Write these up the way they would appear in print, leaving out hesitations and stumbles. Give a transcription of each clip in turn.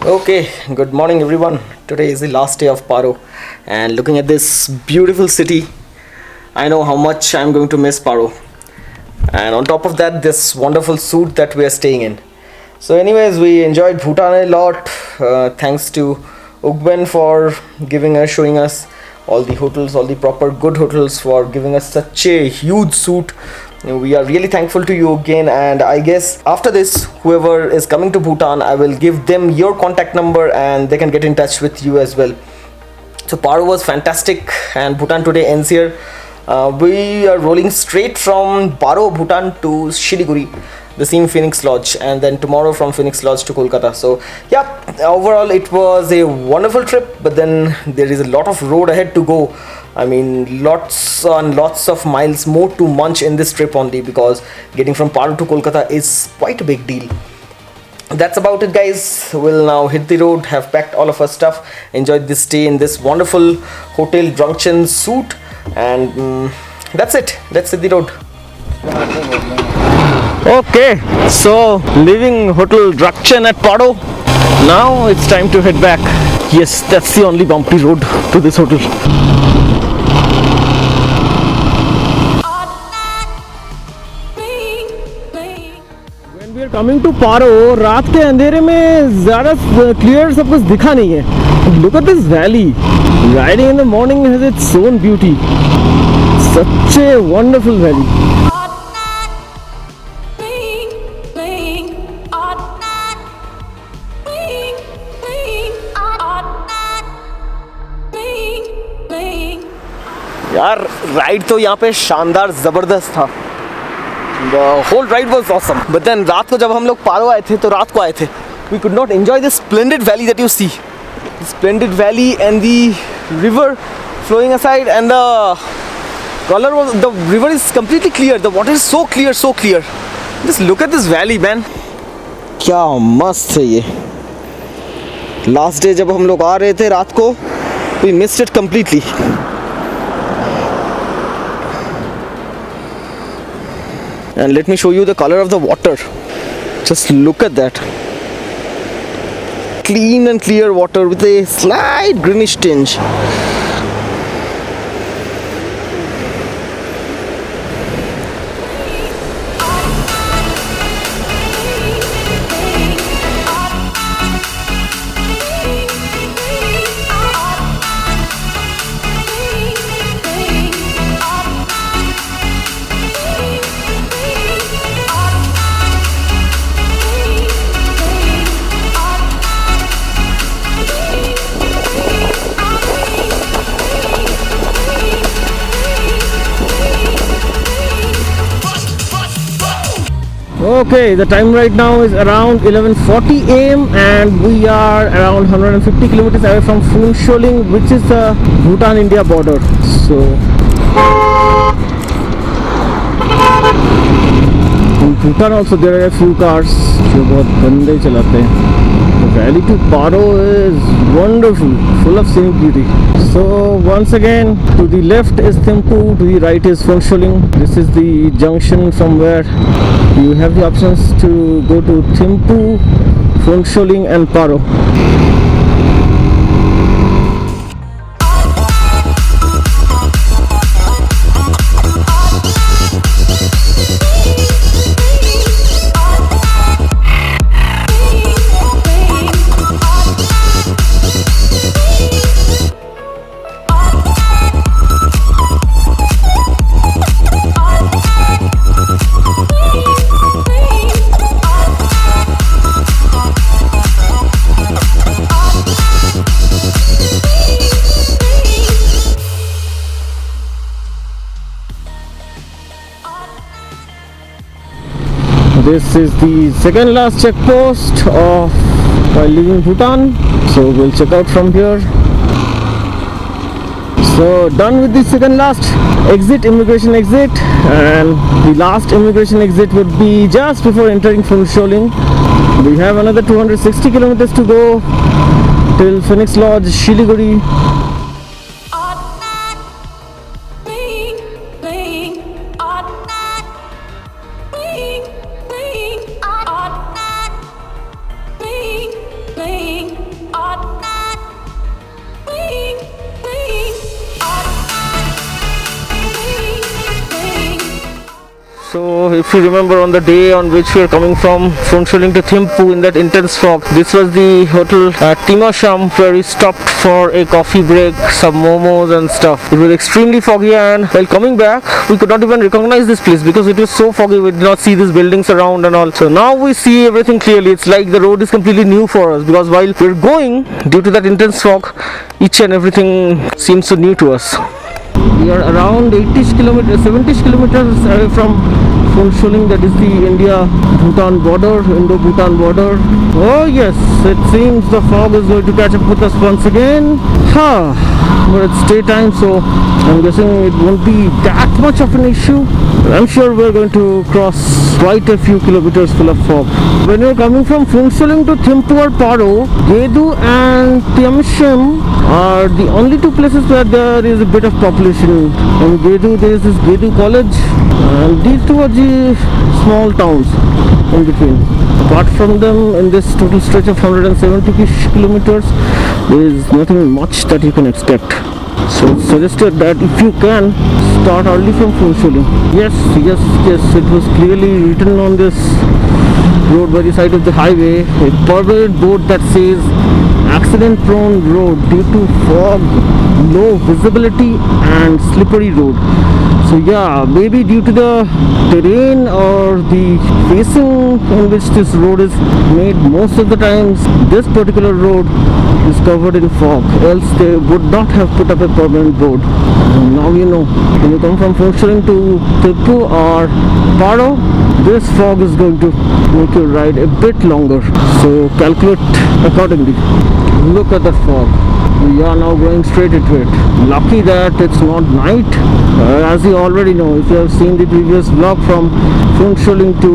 Okay, good morning everyone. Today is the last day of Paro, and looking at this beautiful city, I know how much I'm going to miss Paro. And on top of that, this wonderful suit that we are staying in. So, anyways, we enjoyed Bhutan a lot. Thanks to Ugben for showing us all the hotels, all the proper good hotels, for giving us such a huge suit. We are really thankful to you again, and I guess after this, whoever is coming to Bhutan, I will give them your contact number and they can get in touch with you as well. So Paro was fantastic, and Bhutan today ends here. We are rolling straight from Paro, Bhutan to Shiliguri, the same Phoenix Lodge, and then tomorrow from Phoenix Lodge to Kolkata. So yeah, overall it was a wonderful trip, but then there is a lot of road ahead to go. I mean, lots and lots of miles more to munch in this trip only, because getting from Paro to Kolkata is quite a big deal. That's about it, guys. We'll now hit the road, have packed all of our stuff, enjoyed this stay in this wonderful hotel Drunken suit, and that's it. Let's hit the road. Okay, so leaving Hotel Drunken at Paro. Now it's time to head back. Yes, that's the only bumpy road to this hotel. We are coming to Paro. रात के अंधेरे में ज़्यादा clear सब कुछ दिखा नहीं है. Look at this valley. Riding in the morning has its own beauty. Such a wonderful valley. यार राइड तो यहाँ पे शानदार ज़बरदस्त था. The whole ride was awesome. But then रात को जब हम लोग पारो आए थे तो रात को आए थे, we could not enjoy this splendid valley that you see. The splendid valley and the river flowing aside, and the river is completely clear. The water is so clear, so clear. Just look at this valley, man. क्या मस्त है ये. Last day जब हम लोग आ रहे थे रात को, we missed it completely. And let me show you the color of the water. Just look at that. Clean and clear water with a slight greenish tinge. Okay, the time right now is around 11:40 AM and we are around 150 kilometers away from Phun Sholing, which is the Bhutan-India border. So in Bhutan also there are a few cars जो बहुत गंदे चलाते हैं. The valley to Paro is wonderful, full of scenic beauty. So once again, to the left is Thimphu, to the right is Phun Sholing. This is the junction from where you have the options to go to Thimphu, Phun Sholing and Paro. This is the second last checkpost while leaving Bhutan, so we'll check out from here. So done with the second last exit, immigration exit, and the last immigration exit would be just before entering Phun Sholing. We have another 260 kilometers to go till Phoenix Lodge, Shiliguri. playing. if you remember, on the day on which we are coming from Phunshuling to Thimphu in that intense fog, this was the hotel at Timasham where we stopped for a coffee break, some momos and stuff. It was extremely foggy, and while coming back we could not even recognize this place because it was so foggy. We did not see these buildings around and all. So now we see everything clearly. It's like the road is completely new for us, because while we're going, due to that intense fog, each and everything seems so new to us. We are around 80 kilometers, 70 kilometers away from Phunshuling, that is the India-Bhutan border, Indo-Bhutan border. Oh yes, it seems the fog is going to catch up with us once again. But it's daytime, so I'm guessing it won't be that much of an issue. But I'm sure we're going to cross quite a few kilometers full of fog. When you're coming from Phunshuling to Thimphu or Paro, Gedu and Tiamshim are the only two places where there is a bit of population. In Gedu there is this Gedu college, and these two are the small towns in between. Apart from them, in this total stretch of 170 kilometers, there is nothing much that you can expect. So it's suggested that if you can, start early from Phunshuling. Yes, it was clearly written on this road by the side of the highway, a permanent board that says accident prone road due to fog, low visibility and slippery road. So yeah, maybe due to the terrain or the facing in which this road is made, most of the times this particular road is covered in fog, else they would not have put up a permanent board. And now you know, when you come from Phunshuling to Thimphu or Paro, this fog is going to make your ride a bit longer, so calculate accordingly. Look at that fog. We are now going straight into it. Lucky that it's not night. As you already know, if you have seen the previous vlog from Phunshuling to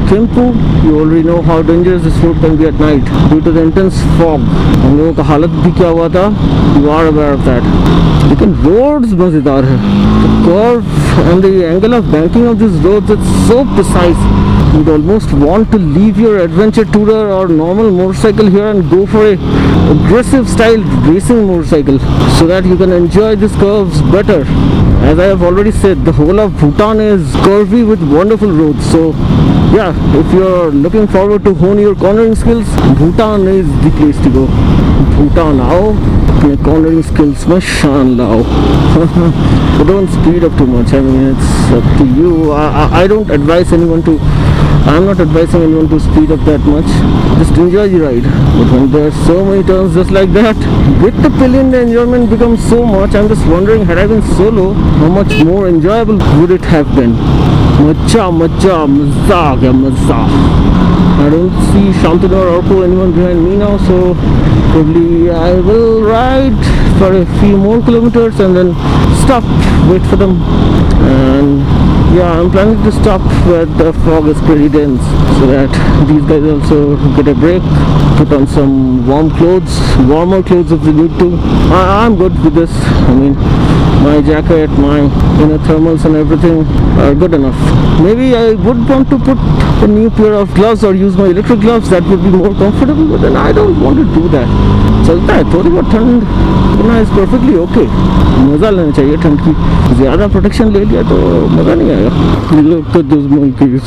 Thimphu, you already know how dangerous this road can be at night due to the intense fog. हम लोगों का हालत भी क्या हुआ था, you are aware of that. लेकिन roads मजेदार है. The curve and the angle of banking of these roads, it's so precise. You'd almost want to leave your adventure tourer or normal motorcycle here and go for a aggressive style racing motorcycle so that you can enjoy these curves better. As I have already said, the whole of Bhutan is curvy with wonderful roads. So yeah, if you're looking forward to hone your cornering skills, Bhutan is the place to go. Bhutan आओ, अपने cornering skills में शान लाओ. But don't speed up too much. I mean, it's up to you. I don't advise anyone to. I'm not advising anyone to speed up that much. Just enjoy the ride. But when there are so many turns just like that, with the pillion the enjoyment becomes so much. I'm just wondering, had I been solo, how much more enjoyable would it have been? Maza, maza. I don't see Shantanu or Orko, anyone behind me now, so probably I will ride for a few more kilometers and then stop, wait for them. And yeah, I'm planning to stop where the fog is pretty dense so that these guys also get a break, put on some warmer clothes if they need to. I'm good with this. I mean, my jacket, my inner thermals and everything are good enough. Maybe I would want to put a new pair of gloves or use my electric gloves, that would be more comfortable, but then I don't want to do that. चलता है थोड़ी बहुत ठंड होना is perfectly okay. मज़ा लेना चाहिए ठंड की. ज़्यादा प्रोटेक्शन ले लिया तो मज़ा नहीं आएगा. Look at those monkeys.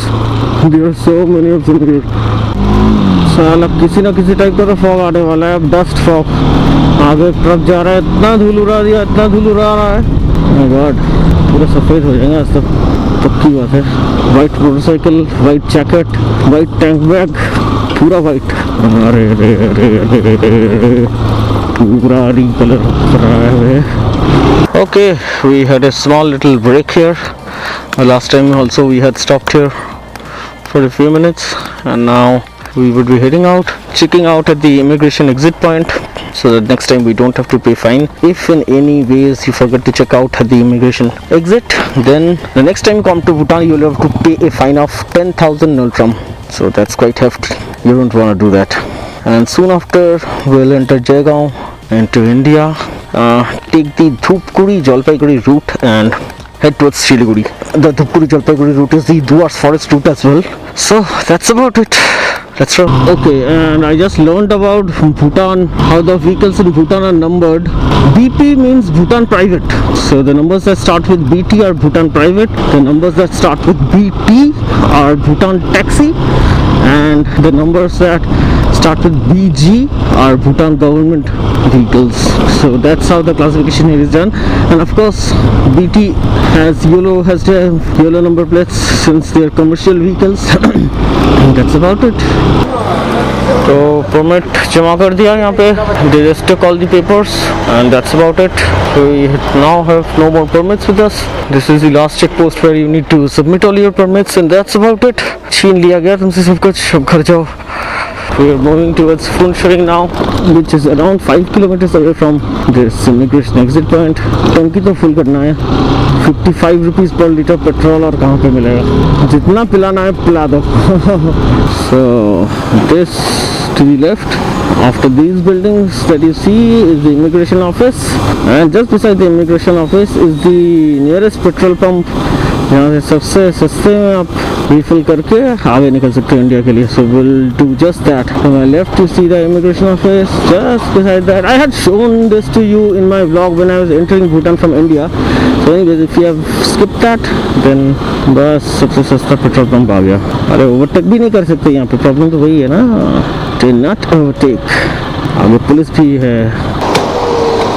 There are so many of them here. साला किसी ना किसी टाइप का तो फॉग आने वाला है. अब डस्ट फॉग. आगे ट्रक जा रहा है, इतना धूल उड़ा दिया, इतना धूल उड़ा रहा है. माय गॉड, पूरा सफ़ेद हो जाएगा आज तक. पक्की बात है. White motorcycle, white jacket, white tank bag, पूरा वाइट. अरे अरे अरे अरे अरे पूरा कलर कराया है. Okay, we had a small little break here. Last time also we had stopped here for a few minutes, and now we would be heading out, checking out at the immigration exit point, so that next time we don't have to pay fine. If in any ways you forget to check out at the immigration exit, then the next time you come to Bhutan you'll have to pay a fine of 10,000 Nultram. So that's quite hefty. You don't want to do that. And soon after we'll enter Jaigaon into India, take the Dhupguri Jalpaiguri route and head towards Siliguri. The Dhupguri Jalpaiguri route is the Duars forest route as well. So that's about it. Let's roll. Okay, and I just learned about Bhutan, how the vehicles in Bhutan are numbered. BP means Bhutan private. So the numbers that start with BT are Bhutan private. The numbers that start with BT are Bhutan taxi. And the numbers that start with BG are Bhutan government vehicles. So that's how the classification here is done. And of course BT has the yellow number plates since they are commercial vehicles. And that's about it. तो permit जमा कर दिया यहाँ पे, they just took all the papers and that's about it. We now have no more permits with us. This is the last check post where you need to submit all your permits and that's about it. छीन लिया गया तुमसे सब कुछ, अब घर जाओ. We are moving towards Phuntsholing now, which is around 5 kilometers away from this immigration exit point. टंकी तो फुल करना है. 55 rupees per liter पेट्रोल और कहाँ पे मिलेगा, जितना पिलाना है पिला दो. So this to the left after these buildings that you see is the immigration office, and just beside the immigration office is the nearest petrol pump जहाँ से सबसे सस्ते में आप रिफिल करके आगे निकल सकते हैं इंडिया के लिए. So we'll do just that. To my left you see the immigration office. Just beside that, I had shown this to you in my vlog when I was entering Bhutan from India. So anyways, if you have skipped that, then बस सबसे सस्ता petrol pump आ गया. अरे overtake भी नहीं कर सकते यहाँ पे, प्रॉब्लम तो वही है ना, do not overtake. आगे पुलिस भी है.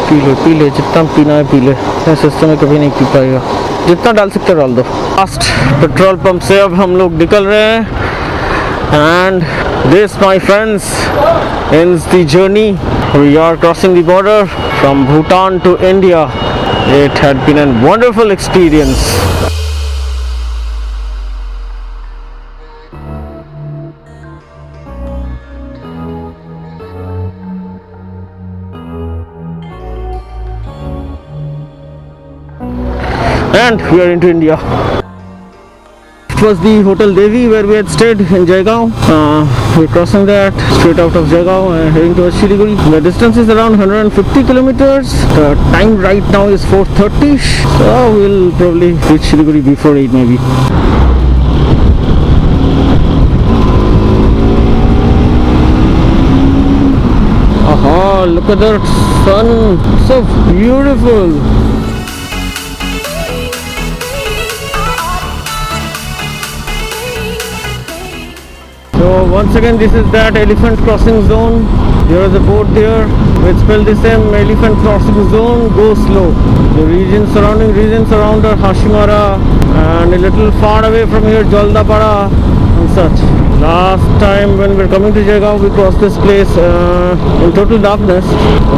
पी ले जितना पीना है पी ले, सस्ते में कभी नहीं पी पाएगा, जितना डाल सकते डाल दो. लास्ट पेट्रोल पंप से अब हम लोग निकल रहे हैं. And this my friends ends the journey. We are crossing the border from Bhutan to India. It had been a wonderful experience. And we are into India. It was the Hotel Devi where we had stayed in Jaigaon. We're crossing that straight out of Jaigaon and heading towards Siliguri. The distance is around 150 kilometers. The time right now is 4:30. So we'll probably reach Siliguri before 8 maybe. Aha, look at that sun. So beautiful. So once again, this is that elephant crossing zone. There is a board there which spell the same, elephant crossing zone, go slow. The surrounding regions around are Hashimara and a little far away from here Jaldapara and such. Last time when we were coming to Jaigaon, we crossed this place in total darkness.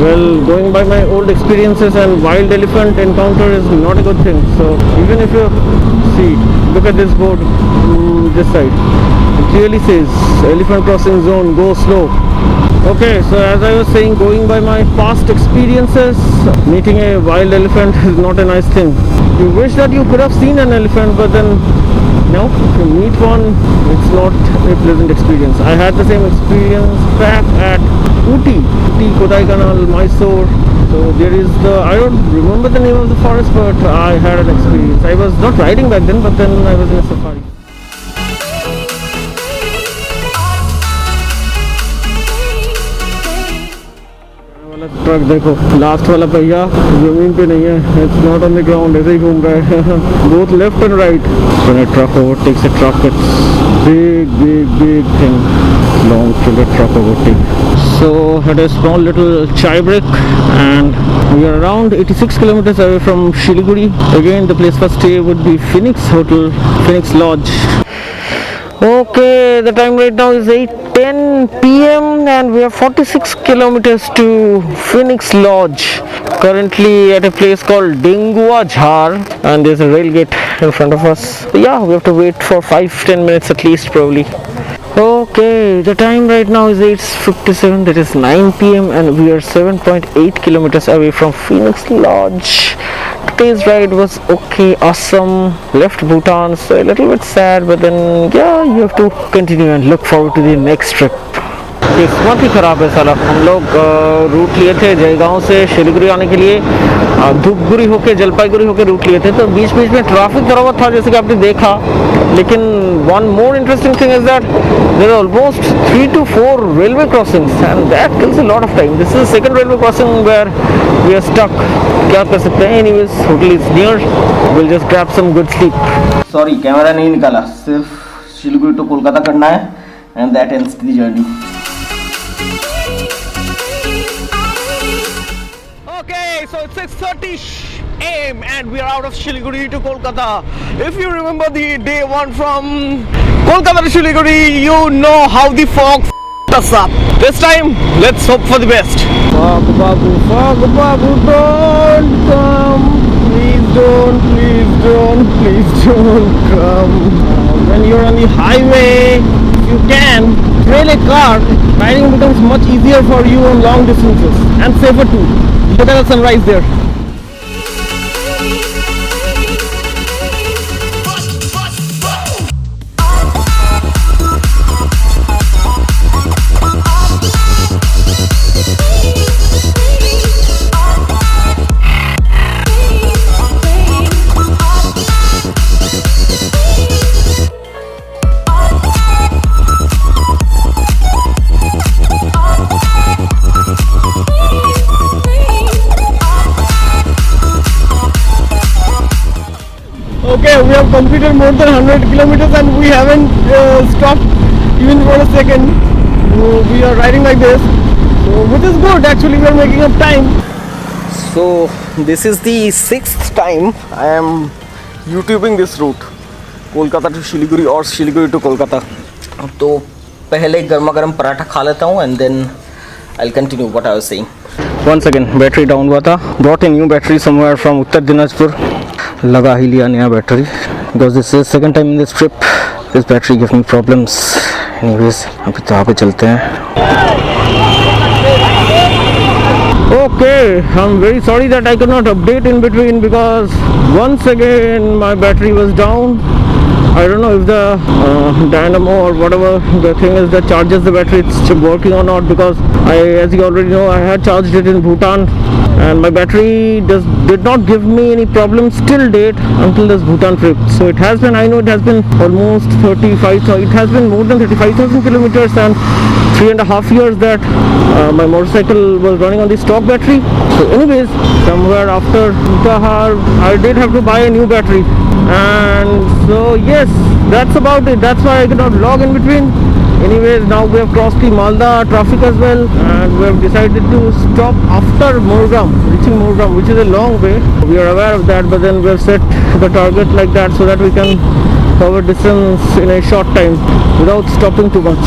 Well, going by my old experiences, and wild elephant encounter is not a good thing. So even if you see, look at this board this side, it clearly says elephant crossing zone, go slow. Okay, so as I was saying, going by my past experiences, meeting a wild elephant is not a nice thing. You wish that you could have seen an elephant, but then no, if you meet one, it's not a pleasant experience. I had the same experience back at Uti, Kodaikanal, Mysore. So there is I don't remember the name of the forest, but I had an experience. I was not riding back then, but then I was in a safari. Truck देखो, last वाला पहिया जमीन पे नहीं है, it's not on the ground, ऐसे ही घूम रहा है. Both left and right. When a truck overtakes a truck, it's big thing. Long till the truck overtake. So had a small little chai break and we are around 86 kilometers away from Siliguri. Again, the place for stay would be Phoenix Hotel, Phoenix Lodge. Okay, the time right now is 8:10 p.m. and we are 46 kilometers to Phoenix Lodge. Currently at a place called Dingua Jhar, and there's a rail gate in front of us. So yeah, we have to wait for 5-10 minutes at least probably. Okay, the time right now is 8:57, that is 9 p.m. and we are 7.8 kilometers away from Phoenix Lodge. Today's ride was okay, awesome. Left Bhutan, so a little bit sad, but then yeah, you have to continue and look forward to the next trip. किस्मत ही ख़राब है साला। हम लोग root लिए थे जयगांव से शिलीगुड़ी आने के लिए, धूपगुड़ी होके जलपाईगुड़ी होके रूट लिए थे, तो बीच बीच में ट्रैफिक थोड़ा बहुत था जैसे कि आपने देखा। लेकिन one more interesting thing is that there are almost 3 to 4 railway crossings and that kills a lot of time. This is the second railway crossing where we are stuck. क्या कर सकते हैं? Anyways, hotel is near. We'll just grab some good sleep. Sorry, camera नहीं निकाला, सिर्फ Siliguri to Kolkata करना है and that ends the journey. Okay, so it's 6:30 a.m. and we are out of Shiliguri to Kolkata. If you remember the day one from Kolkata to Shiliguri, you know how the fog us up. This time, let's hope for the best. Fog babu, don't come. Please don't come. When you're on the highway, you can trail a car. Riding becomes much easier for you on long distances and safer too. Look at the sunrise there. Okay, we have completed more than 100 kilometers and we haven't stopped even for a second. We are riding like this, which is good actually. We are making up time. So this is the 6th time I am YouTubing this route, Kolkata to Shiliguri or Shiliguri to Kolkata. तो पहले गर्मा गर्म पराठा खा लेता हूँ and then I'll continue what I was saying. Once again battery down हुआ था. Brought a new battery somewhere from Uttar Dinajpur. लगा ही लिया नया battery because this is second time in this trip. This battery gives me problems. Anyways, अभी तो आगे चलते हैं. Okay, I'm very sorry that I could not update in between because once again my battery was down. I don't know if the dynamo or whatever the thing is that charges the battery, it's working or not, because as you already know, I had charged it in Bhutan and my battery did not give me any problems till date until this Bhutan trip. So it has been, I know it has been almost 35,000, it has been more than 35,000 kilometers and 3.5 years that my motorcycle was running on the stock battery. So anyways, somewhere after Utahar, I did have to buy a new battery. And so yes, that's about it. That's why I cannot vlog in between. Anyways, now we have crossed the Malda traffic as well and we have decided to stop after Morgram, reaching Morgram, which is a long way. We are aware of that, but then we have set the target like that so that we can cover distance in a short time without stopping too much.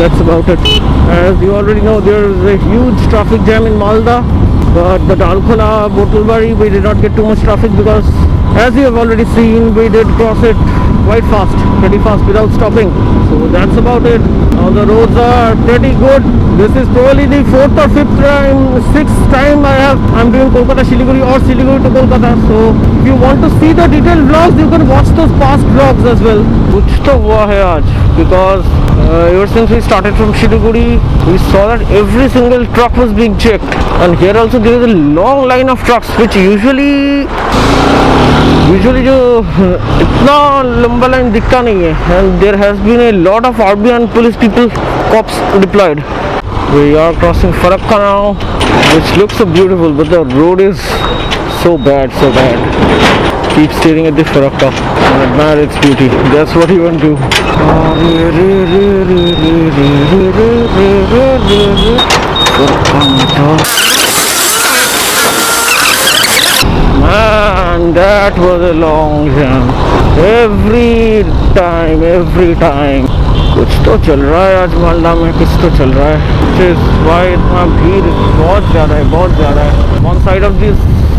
That's about it. As you already know, there is a huge traffic jam in Malda, but the Dalkola, Botulbari, we did not get too much traffic because as you have already seen, we did cross it quite fast, pretty fast without stopping. So that's about it. Now the roads are pretty good. This is probably the 4th or 5th time, 6th time I'm doing Kolkata Shiliguri or Shiliguri to Kolkata. So if you want to see the detailed vlogs, you can watch those past vlogs as well. Kuch to hua hai aaj, because ever since we started from Shiliguri, we saw that every single truck was being checked, and here also there is a long line of trucks, which usually जो इतना लंबा line दिखता नहीं है. And there has been a lot of RB and police people, cops deployed. We are crossing Farakka now, which looks so beautiful, but the road is so bad. Keep staring at the Farakka and admire its beauty. That's what you want to do. Man, that was a long jam. Every time कुछ तो चल रहा है आज मालदा में, कुछ तो चल रहा है. Which is why इतना भीड़ बहुत ज़्यादा है. One side of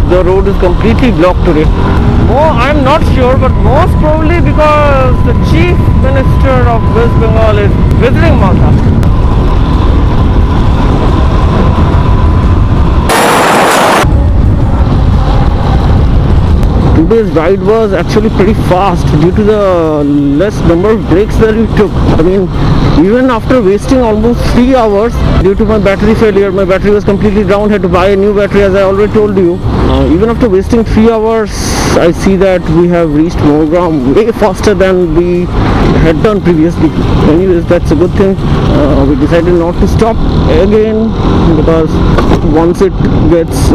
the road is completely blocked today. I'm not sure, but most probably because the Chief Minister of West Bengal is visiting Malda. Today's ride was actually pretty fast due to the less number of breaks that we took. I mean, Even after wasting almost 3 hours due to my battery failure, my battery was completely down, had to buy a new battery as I already told you. Even after wasting 3 hours, I see that we have reached Mogram way faster than we had done previously. Anyways, that's a good thing. We decided not to stop again because once it gets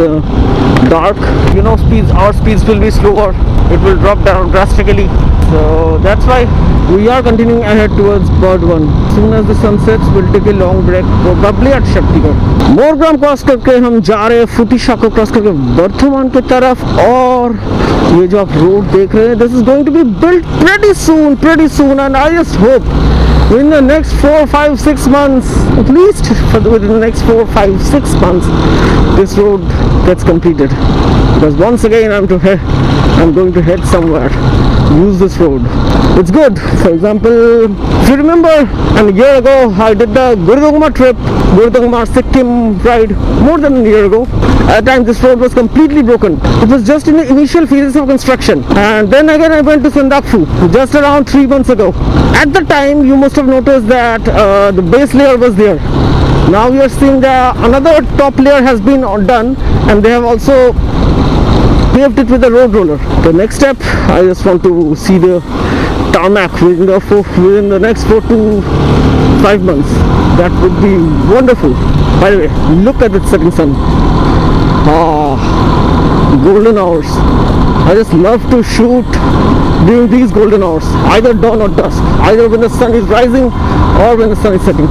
dark, you know, our speeds will be slower. It will drop down drastically. So that's why we are continuing ahead towards Burdwan. As soon as the sun sets, we'll take a long break, probably at Shaktigarh. Morgram cross करके हम जा रहे हैं फुटिशा को cross करके वर्धमान की तरफ, और ये जो आप रोड देख रहे हैं, this is going to be built pretty soon, and I just hope within the next 4, 5, 6 months, at least within the next 4, 5, 6 months, this road gets completed. Because once again, I'm going to head somewhere, use this road. It's good. For example, if you remember, a year ago I did the Gurdongma trip, Gurdongma Sikkim ride, more than a year ago. At the time this road was completely broken. It was just in the initial phases of construction. And then again I went to Sandakphu just around 3 months ago. At the time you must have noticed that the base layer was there. Now you are seeing that another top layer has been done, and they have also paved it with a road roller. The next step, I just want to see the tarmac within the next 4 to 5 months. That would be wonderful. By the way, look at the setting sun. Golden hours. I just love to shoot during these golden hours, either dawn or dusk, either when the sun is rising or when the sun is setting.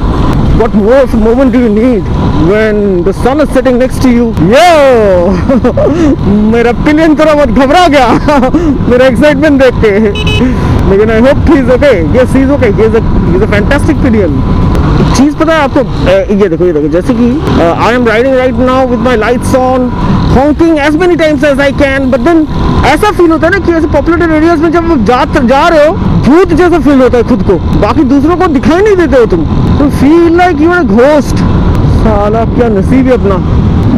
What more of a moment do you need when the sun is setting next to you? Yo! मेरा pillion थोड़ा बहुत घबरा गया मेरा excitement देख के, लेकिन I hope he is okay. Yes, he is okay. He is a fantastic pillion. चीज़ पता है आपको, ये देखो जैसे कि I am riding right now with my lights on, honking as many times as I can, but then ऐसा feel होता है ना कि ऐसे पॉपुलेटेड एरियाज में जब जा रहे हो, भूत जैसा फील होता है खुद को, बाकी दूसरों को दिखाई नहीं देते हो तुम, तो feel like you are a ghost. साला क्या नसीब है अपना,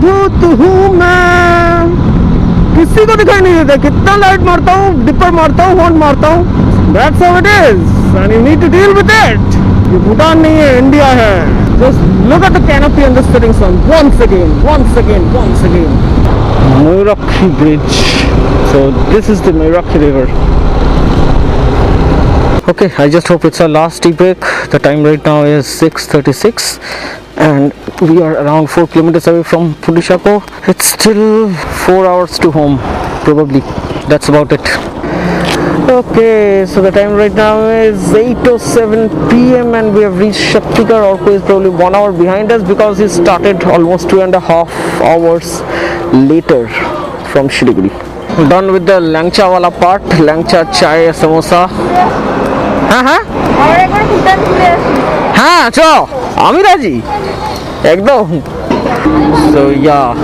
भूत हूँ मैं, किसी को दिखाई नहीं देता, कितना लाइट मारता हूँ, डिपर मारता हूँ, हॉर्न मारता हूँ. That's how it is, and you need to deal with it. ये भूटान नहीं है, इंडिया है. Just look at the canopy and the setting sun once again. Moirakhi Bridge. So this is the Moirakhi River. Okay, I just hope it's our last tea break. The time right now is 6:36 and we are around 4 kilometers away from Pudishako. It's still 4 hours to home, probably. That's about it. Okay, so the time right now is 8:07 p.m. and we have reached Shaktigarh. Orko is probably 1 hour behind us because he started almost 2.5 hours later from Shiliguri. Done with the Langcha wala part, Langcha chai samosa. हाँ चलो आमी राजी एकदम. So yeah,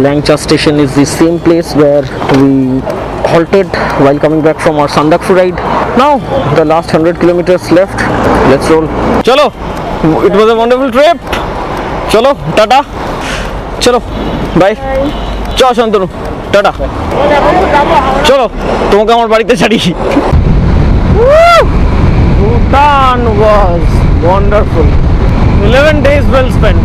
Langcha station is the same place where we halted while coming back from our Sandakphu ride. Now the last 100 kilometers left. Let's roll. Chalo, it was a wonderful trip. Chalo, tata. Chalo, bye. Ciao Shantanu, tata. Chalo, তোমাকে আমার বাড়িতে ছাড়ি. Bhutan was wonderful. 11 days well spent.